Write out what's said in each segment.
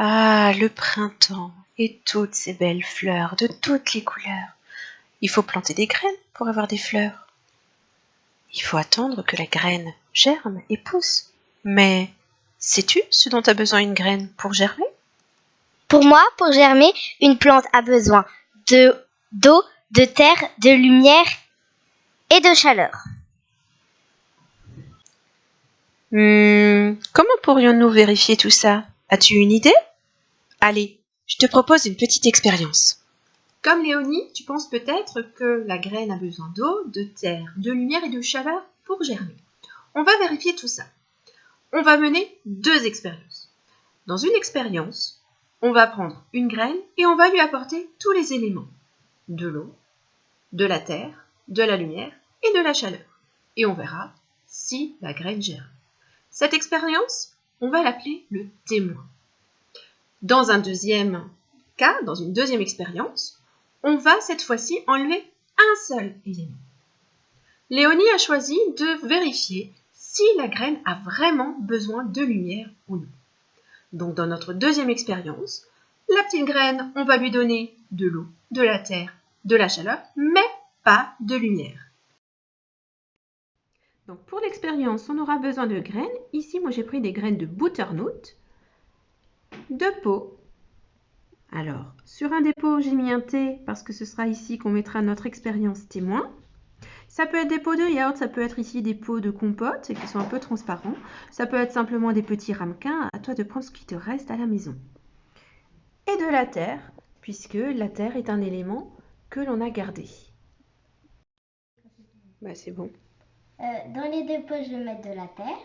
Ah, le printemps et toutes ces belles fleurs de toutes les couleurs. Il faut planter des graines pour avoir des fleurs. Il faut attendre que la graine germe et pousse. Mais sais-tu ce dont a besoin une graine pour germer? Pour moi, pour germer, une plante a besoin d'eau, de terre, de lumière et de chaleur. Comment pourrions-nous vérifier tout ça? As-tu une idée? Allez, je te propose une petite expérience. Comme Léonie, tu penses peut-être que la graine a besoin d'eau, de terre, de lumière et de chaleur pour germer. On va vérifier tout ça. On va mener 2 expériences. Dans une expérience, on va prendre une graine et on va lui apporter tous les éléments. De l'eau, de la terre, de la lumière et de la chaleur. Et on verra si la graine germe. Cette expérience, on va l'appeler le témoin. Dans un deuxième cas, dans une deuxième expérience, on va cette fois-ci enlever un seul élément. Léonie a choisi de vérifier si la graine a vraiment besoin de lumière ou non. Donc dans notre deuxième expérience, la petite graine, on va lui donner de l'eau, de la terre, de la chaleur, mais pas de lumière. Donc pour l'expérience, on aura besoin de graines. Ici, moi j'ai pris des graines de butternut, de peau. Alors, sur un des pots, j'ai mis un T parce que ce sera ici qu'on mettra notre expérience témoin. Ça peut être des pots de yaourt, ça peut être ici des pots de compote qui sont un peu transparents. Ça peut être simplement des petits ramequins. À toi de prendre ce qui te reste à la maison. Et de la terre, puisque la terre est un élément que l'on a gardé. C'est bon. Dans les 2 pots, je vais mettre de la terre.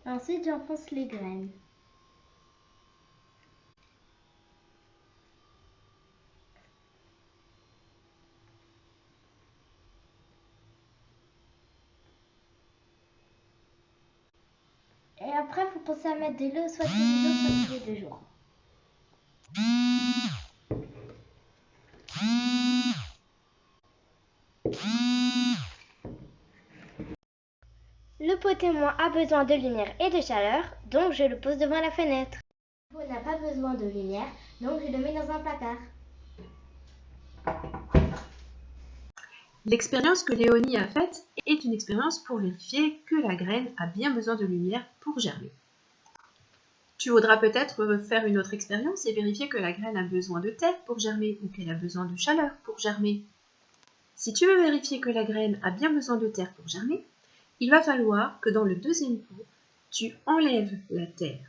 Ensuite, j'enfonce les graines. Et après, il faut penser à mettre de l'eau, soit tous les jours, soit tous les 2 jours. Le pot témoin a besoin de lumière et de chaleur, donc je le pose devant la fenêtre. Le pot n'a pas besoin de lumière, donc je le mets dans un placard. L'expérience que Léonie a faite est une expérience pour vérifier que la graine a bien besoin de lumière pour germer. Tu voudras peut-être faire une autre expérience et vérifier que la graine a besoin de terre pour germer ou qu'elle a besoin de chaleur pour germer. Si tu veux vérifier que la graine a bien besoin de terre pour germer, il va falloir que dans le deuxième pot, tu enlèves la terre.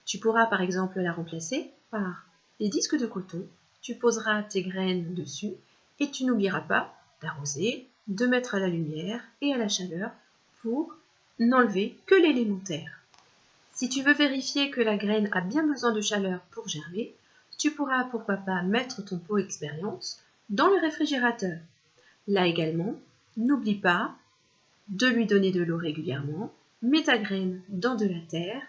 Tu pourras par exemple la remplacer par des disques de coton. Tu poseras tes graines dessus et tu n'oublieras pas d'arroser, de mettre à la lumière et à la chaleur pour n'enlever que l'élémentaire. Si tu veux vérifier que la graine a bien besoin de chaleur pour germer, tu pourras pourquoi pas mettre ton pot expérience dans le réfrigérateur. Là également, n'oublie pas de lui donner de l'eau régulièrement, mets ta graine dans de la terre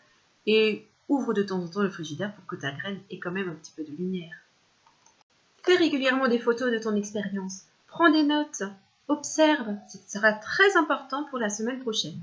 et ouvre de temps en temps le frigidaire pour que ta graine ait quand même un petit peu de lumière. Fais régulièrement des photos de ton expérience, prends des notes, observe, ce sera très important pour la semaine prochaine.